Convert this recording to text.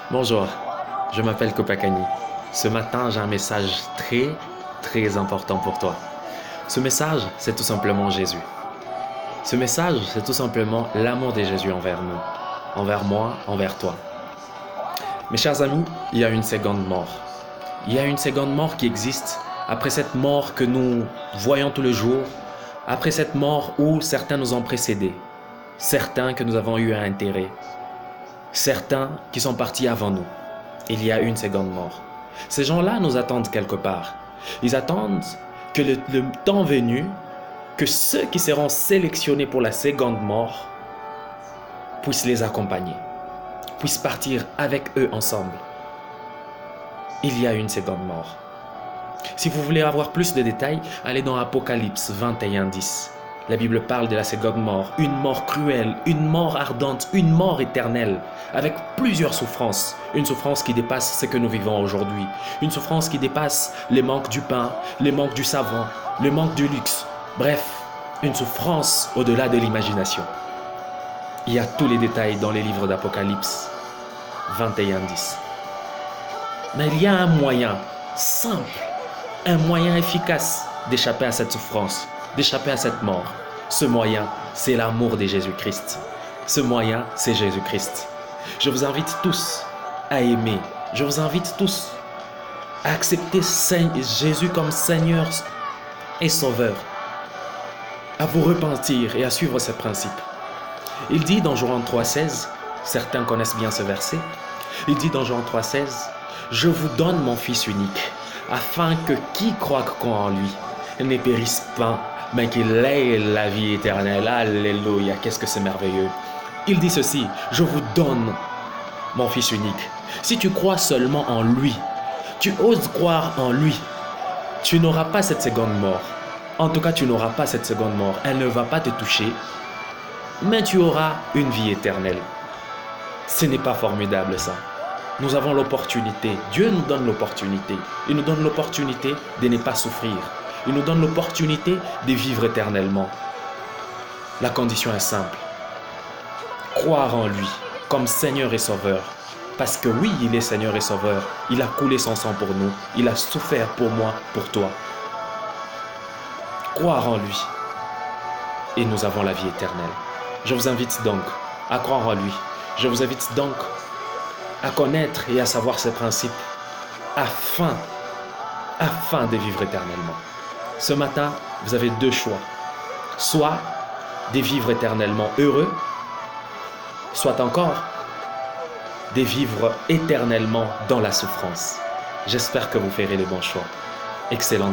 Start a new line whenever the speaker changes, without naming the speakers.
Bonjour, je m'appelle Kopakani. Ce matin, j'ai un message très important pour toi. Ce message, c'est tout simplement Jésus. Ce message, c'est tout simplement l'amour de Jésus envers nous, envers moi, envers toi. Mes chers amis, il y a une seconde mort. Il y a une seconde mort qui existe après cette mort que nous voyons tous les jours, après cette mort où certains nous ont précédés, certains que nous avons eu à enterrer, certains qui sont partis avant nous. Il y a une seconde mort. Ces gens-là nous attendent quelque part. Ils attendent que le temps venu, que ceux qui seront sélectionnés pour la seconde mort puissent les accompagner, puissent partir avec eux ensemble. Il y a une seconde mort. Si vous voulez avoir plus de détails, allez dans Apocalypse 21:10. La Bible parle de la seconde mort, une mort cruelle, une mort ardente, une mort éternelle, avec plusieurs souffrances. Une souffrance qui dépasse ce que nous vivons aujourd'hui. Une souffrance qui dépasse les manques du pain, les manques du savon, le manque du luxe. Bref, une souffrance au-delà de l'imagination. Il y a tous les détails dans les livres d'Apocalypse 21:10. Mais il y a un moyen simple, un moyen efficace d'échapper à cette souffrance, d'échapper à cette mort. Ce moyen, c'est l'amour de Jésus-Christ. Ce moyen, c'est Jésus-Christ. Je vous invite tous à aimer. Je vous invite tous à accepter Jésus comme Seigneur et Sauveur. À vous repentir et à suivre ses principes. Il dit dans Jean 3,16, certains connaissent bien ce verset, il dit dans Jean 3,16, « Je vous donne mon Fils unique, afin que qui croit en lui ne périsse pas, mais qu'il ait la vie éternelle. » Alléluia, qu'est-ce que c'est merveilleux. Il dit ceci, « Je vous donne mon Fils unique. » Si tu crois seulement en lui, tu oses croire en lui, tu n'auras pas cette seconde mort. En tout cas, tu n'auras pas cette seconde mort. Elle ne va pas te toucher, mais tu auras une vie éternelle. Ce n'est pas formidable ça. Nous avons l'opportunité, Dieu nous donne l'opportunité. Il nous donne l'opportunité de ne pas souffrir. Il nous donne l'opportunité de vivre éternellement. La condition est simple. Croire en lui comme Seigneur et Sauveur. Parce que oui, il est Seigneur et Sauveur. Il a coulé son sang pour nous. Il a souffert pour moi, pour toi. Croire en lui. Et nous avons la vie éternelle. Je vous invite donc à croire en lui. Je vous invite donc à connaître et à savoir ses principes afin de vivre éternellement. Ce matin, vous avez deux choix. Soit de vivre éternellement heureux, soit encore de vivre éternellement dans la souffrance. J'espère que vous ferez le bon choix. Excellent.